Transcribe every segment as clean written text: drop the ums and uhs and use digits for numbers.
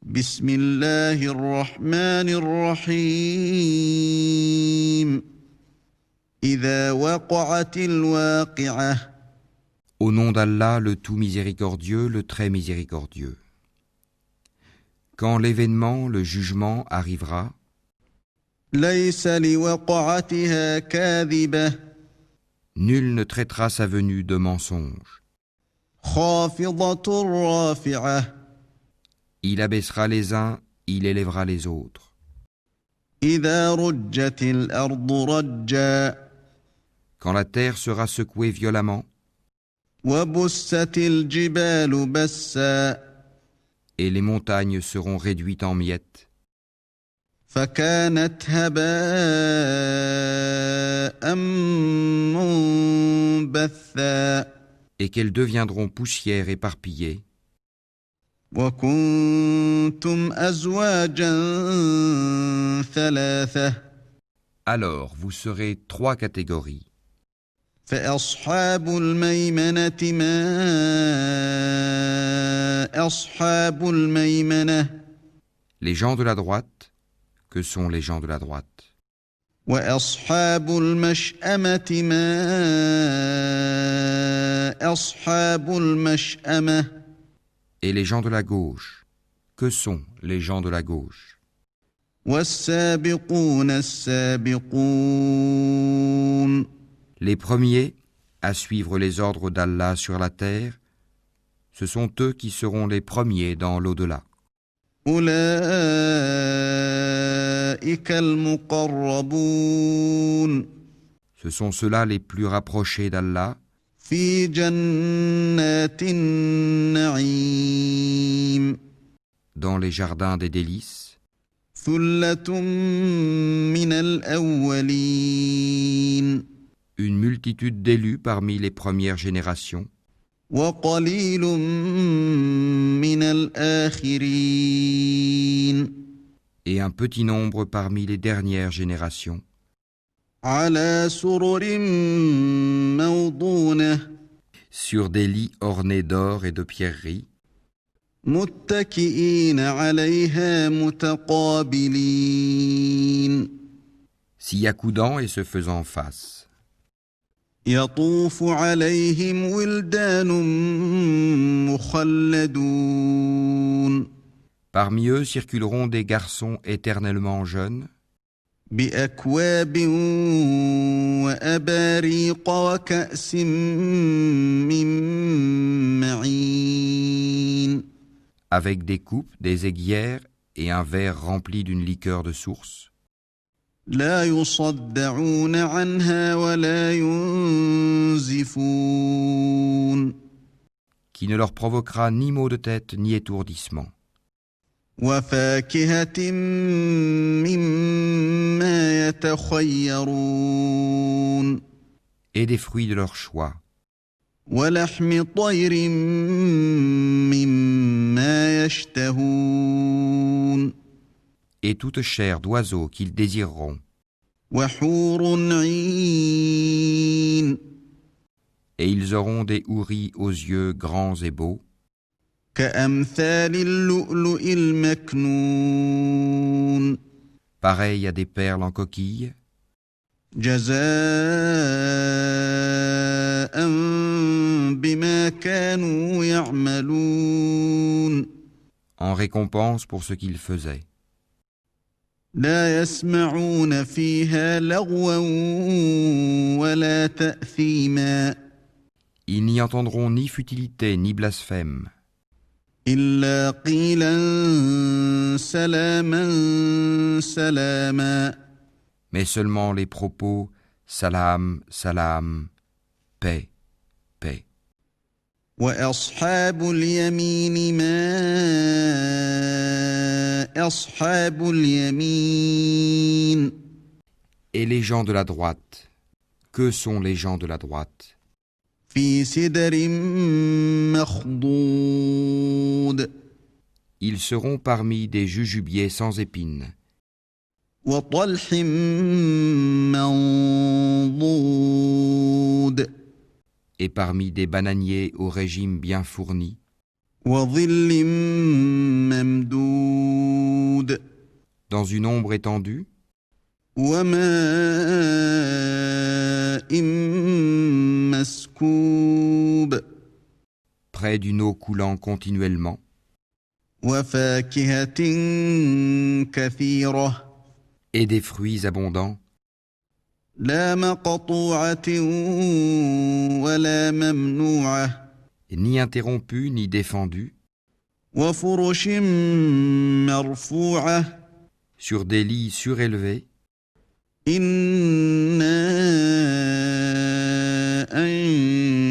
بسم الله الرحمن الرحيم إذا وقعت الواقعة Au nom d'Allah, le tout miséricordieux, le très miséricordieux. Quand l'événement, le jugement arrivera, ليس لوقعتها كاذبة nul ne traitera sa venue de mensonge. خافضة رافعة Il abaissera les uns, il élèvera les autres. إذا رجت الأرض رجا Quand la terre sera secouée violemment, وبست الجبال بسا et les montagnes seront réduites en miettes, فكانت هباء منبثا et qu'elles deviendront poussière éparpillée, وكنتم أزواجا ثلاثة alors vous serez trois catégories. فأصحاب الميمنة ما أصحاب الميمنة Les gens de la droite, que sont les gens de la droite? وأصحاب المشأمة ما أصحاب المشأمة Et les gens de la gauche, que sont les gens de la gauche? والسابقون السابقون Les premiers à suivre les ordres d'Allah sur la terre, ce sont eux qui seront les premiers dans l'au-delà. أولئك المقربون Ce sont ceux-là les plus rapprochés d'Allah في جنات النعيم dans les jardins des délices, ثلة من الأولين une multitude d'élus parmi les premières générations, وقليل من الآخرين et un petit nombre parmi les dernières générations, على سرر موضونة sur des lits ornés d'or et de pierreries, متكئين عليها متقابلين s'y accoudant et se faisant face. يطوف عليهم ولدان مخلدون Parmi eux circuleront des garçons éternellement jeunes, بأكواب وأباريق وكأس من معين avec des coupes, des aiguières et un verre rempli d'une liqueur de source, لا يصدعون عنها ولا ينزفون qui ne leur provoquera ni maux de tête ni étourdissement, وفاكهة مما يتخيرون et des fruits de leur choix, ولحم طير مما يشتهون et toute chair d'oiseau qu'ils désireront, وحور عين et ils auront des houris aux yeux grands et beaux, كأمثال اللؤلؤ المكنون pareils à des perles en coquille, جزاء بما كانوا يعملون en récompense pour ce qu'ils faisaient. لا يسمعون فيها لغوا ولا تأثيما Ils n'y entendront ni futilité ni blasphème, إلا قيلا سلاما سلاما mais seulement les propos « salam, salam, paix, paix ». وأصحاب اليمين ما أصحاب اليمين Et les gens de la droite, que sont les gens de la droite? في سدر مخضود Ils seront parmi des jujubiers sans épines, وطلح منضود et parmi des bananiers au régime bien fourni, وظل ممدود dans une ombre étendue, وماء مسكوب près d'une eau coulant continuellement, وفاكهة كثيرة et des fruits abondants, لا مقطوعة ولا ممنوعة ni interrompus ni défendus, وفرش مرفوعة sur des lits surélevés, إنا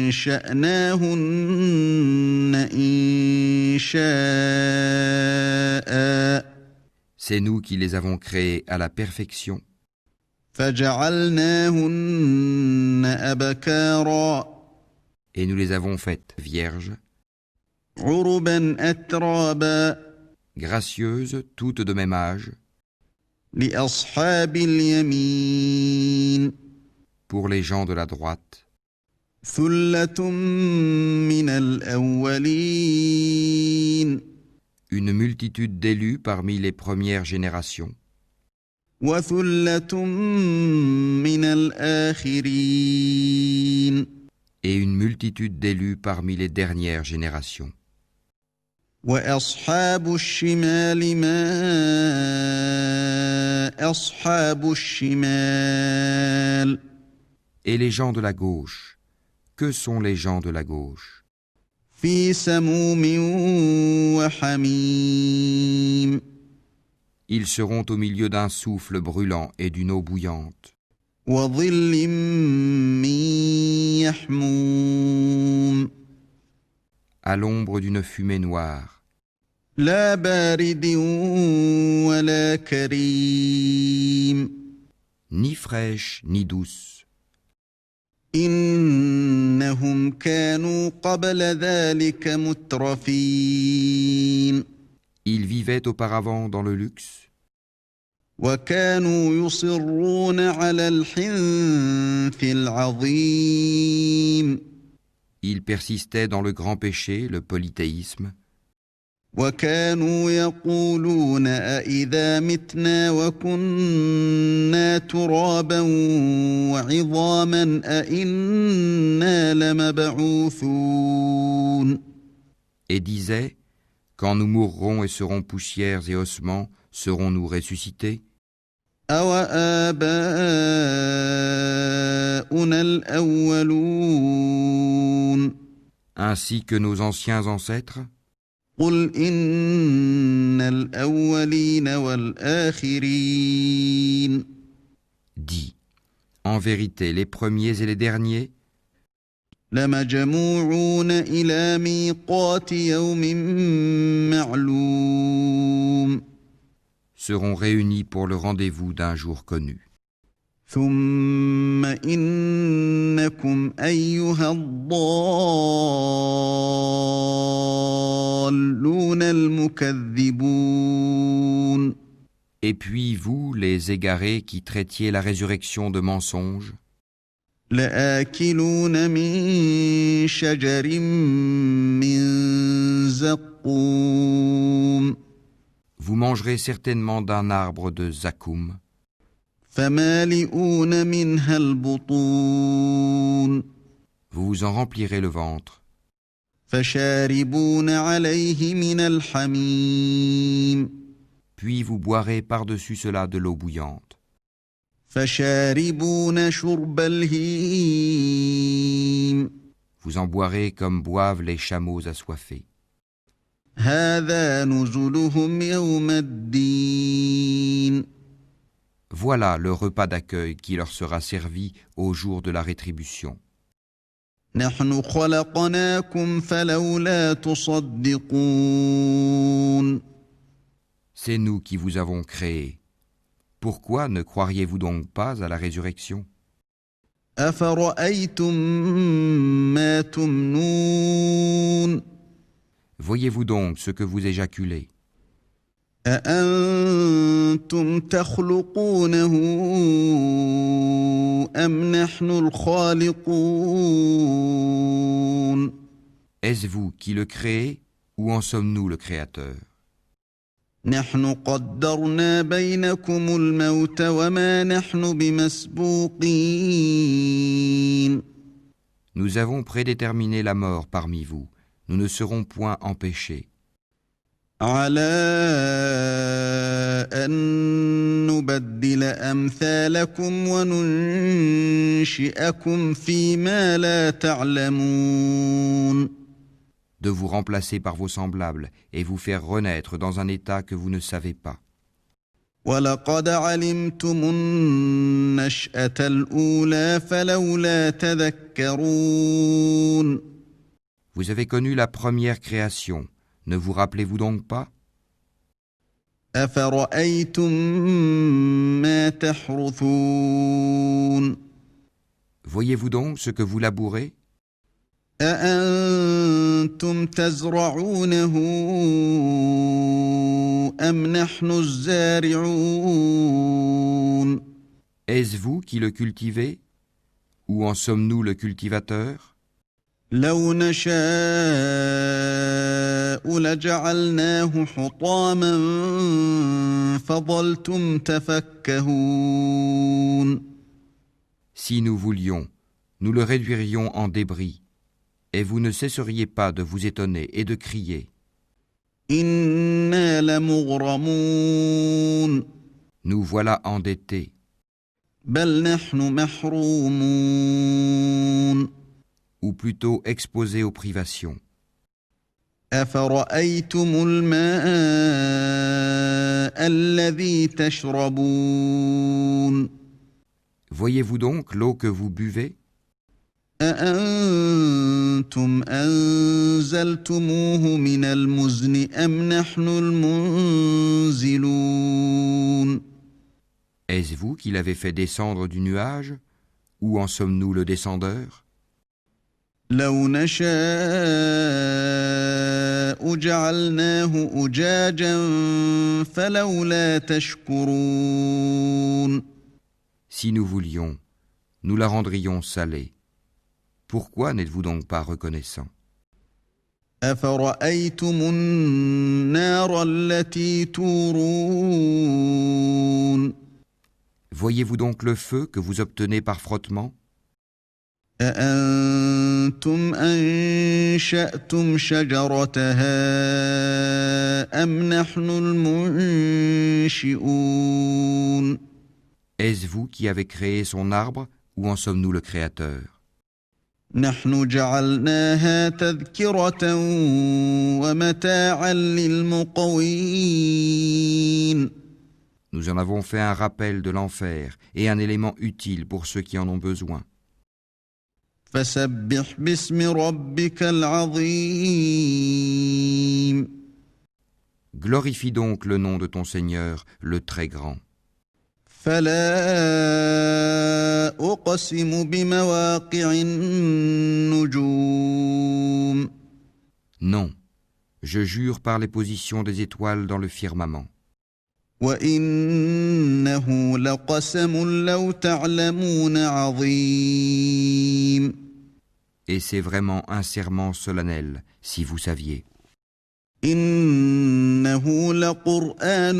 أنشأناهن إنشاء c'est nous qui les avons créés à la perfection, فجعلناهن أبكارا et nous les avons faites vierges, عربا أترابا gracieuses, toutes de même âge, لأصحاب اليمين pour les gens de la droite, ثلة من الأولين une multitude d'élus parmi les premières générations, وثلة من الآخرين et une multitude d'élus parmi les dernières générations. وأصحاب الشمال ما أصحاب الشمال Et les gens de la gauche, que sont les gens de la gauche? في سموم وحميم Ils seront au milieu d'un souffle brûlant et d'une eau bouillante, وظل من يحموم à l'ombre d'une fumée noire, لا بارد ولا كريم ni fraîche ni douce. إنهم كانوا قبل ذلك مترفين Ils vivaient auparavant dans le luxe, وكانوا يصرون على الحنث العظيم ils persistaient dans le grand péché, le polythéisme, وكانوا يقولون أإذا متنا وكنا ترابا وعظاما أإنا لمبعوثون et disaient, quand nous mourrons et serons poussières et ossements, serons-nous ressuscités? أوآباؤنا الأولون Ainsi que nos anciens ancêtres? قل إن الأولين والآخرين Dis, en vérité, les premiers et les derniers لمجموعون إلى ميقات يوم معلوم seront réunis pour le rendez-vous d'un jour connu. ثم إنكم أيها الضالون المكذبون Et puis vous, les égarés qui traitiez la résurrection de mensonge, لآكلون من شجر من زقوم vous mangerez certainement d'un arbre de zakoum, فمالئون منها البطون vous vous en remplirez le ventre, فشاربون عليه من الحميم puis vous boirez par-dessus cela de l'eau bouillante, فشاربون شرب الهيم vous en boirez comme boivent les chameaux assoiffés. هذا نزلهم يوم الدين Voilà le repas d'accueil qui leur sera servi au jour de la rétribution. نحن خلقناكم فلولا تصدقون C'est nous qui vous avons créés. Pourquoi ne croiriez-vous donc pas à la résurrection? أفرأيتم ما تمنون Voyez-vous donc ce que vous éjaculez? أأنتم تخلقونه أم نحن الخالقون Est-ce vous qui le créez ou en sommes-nous le Créateur? نحن قدرنا بينكم الموت وما نحن بمسبوقين Nous avons prédéterminé la mort parmi vous. Nous ne serons point empêchés. على أن نبدل أمثالكم وننشئكم فيما لا تعلمون De vous remplacer par vos semblables et vous faire renaître dans un état que vous ne savez pas. ولقد علمتم النشأة الأولى فلولا تذكرون Vous avez connu la première création. Ne vous rappelez-vous donc pas? أفرأيتم ما تحرثون Voyez-vous donc ce que vous labourez? أأنتم تزرعونه أم نحن الزارعون Est-ce vous qui le cultivez? Ou en sommes-nous le cultivateur? لو نشاء لجعلناه حطاما فظلتم تفكهون Si nous voulions, nous le réduirions en débris, et vous ne cesseriez pas de vous étonner et de crier. إنا لمغرمون Nous voilà endettés, بل نحن محرومون ou plutôt exposés aux privations. أفرأيتم الماء الذي تشربون Voyez-vous donc l'eau que vous buvez? أأنتم أنزلتموه من المزن أم نحن المنزلون Est-ce vous qui l'avez fait descendre du nuage? Ou en sommes-nous le descendeur? لو نشاء جعلناه أجاجا فلولا تشكرون Si nous voulions, nous la rendrions salée. Pourquoi n'êtes-vous donc pas reconnaissant? أفرأيتم النار التي تورون Voyez-vous donc le feu que vous obtenez par frottement? أأنتم أنشأتم شجرتها أم نحن المنشئون Est-ce vous qui avez créé son arbre ou en sommes-nous le créateur? نحن جعلناها تذكرة ومتاعا للمقوين Nous en avons fait un rappel de l'enfer et un élément utile pour ceux qui en ont besoin. فسبح باسم ربك العظيم Glorifie donc le nom de ton Seigneur, le très grand. فلا أقسم بمواقع النجوم Non, je jure par les positions des étoiles dans le firmament. وإنه لقسم لو تعلمون عظيم Et c'est vraiment un serment solennel, si vous saviez. إنه لقرآن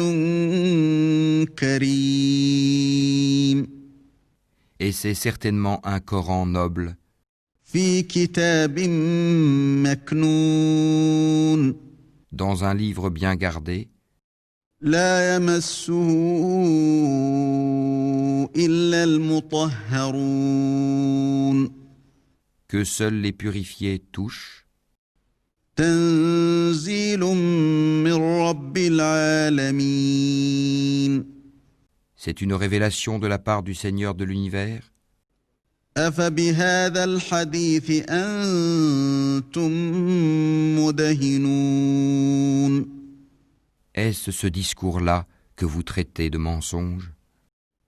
كريم Et c'est certainement un Coran noble, في كتاب مكنون dans un livre bien gardé, لا يمسه إلا المطهرون que seuls les purifiés touchent. تنزيل من رب العالمين C'est une révélation de la part du Seigneur de l'univers. أفبهذا الحديث أنتم مدهنون Est-ce ce discours-là que vous traitez de mensonge?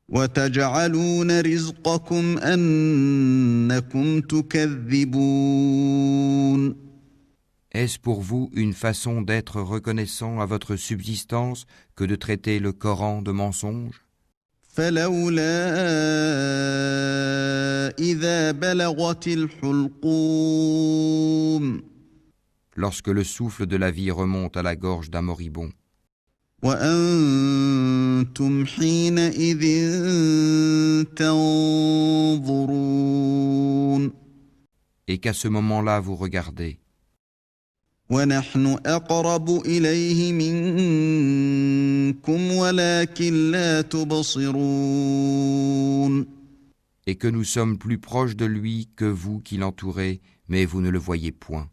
وتجعلون رزقكم أنكم تكذبون Est-ce pour vous une façon d'être reconnaissant à votre subsistance que de traiter le Coran de mensonge? فلولا إذا بلغت الحلقوم Lorsque le souffle de la vie remonte à la gorge d'un moribond, وأنتم حينئذ تنظرون Et qu'à ce moment-là vous regardez, ونحن أقرب إليه منكم ولكن لا تبصرون et que nous sommes plus proches de lui que vous qui l'entourez, mais vous ne le voyez point.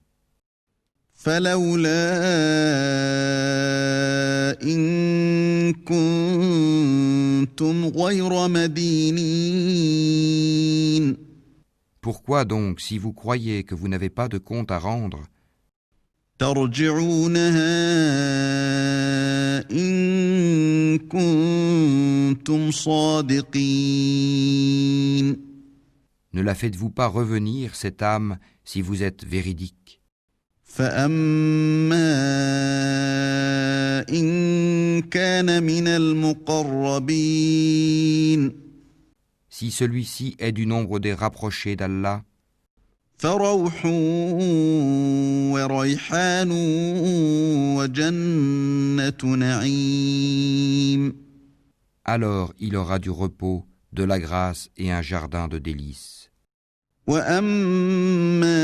فلولا إن كنتم غير مدينين Pourquoi donc, si vous croyez que vous n'avez pas de compte à rendre, ترجعونها إن كنتم صادقين ne la faites-vous pas revenir, cette âme, si vous êtes véridique? فأما إن كان من المقربين Si celui-ci est du nombre des rapprochés d'Allah, فروح وريحان وجنة نعيم alors il aura du repos, de la grâce et un jardin de délices. وأما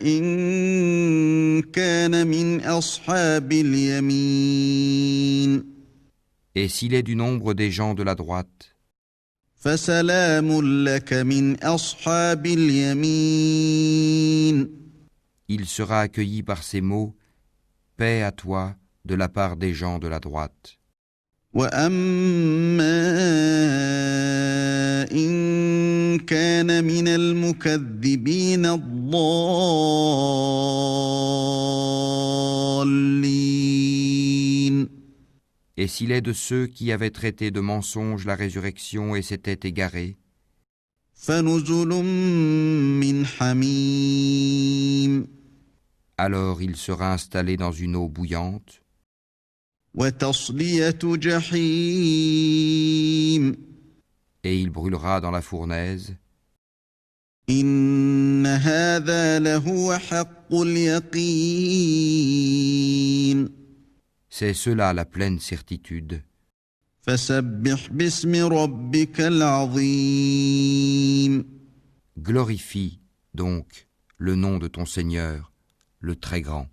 إن كان من أصحاب اليمين Et s'il est du nombre des gens de la droite, فسلام لك من أصحاب اليمين il sera accueilli par ces mots, paix à toi de la part des gens de la droite. وأما إن كان من المكذبين الضالين Et s'il est de ceux qui avaient traité de mensonge la résurrection et s'étaient égarés, فنزل من حميم alors il sera installé dans une eau bouillante, وتصلية جحيم et il brûlera dans la fournaise. إن هذا لهو حق اليقين C'est cela la pleine certitude. فسبح باسم ربك العظيم Glorifie donc le nom de ton Seigneur, le Très Grand.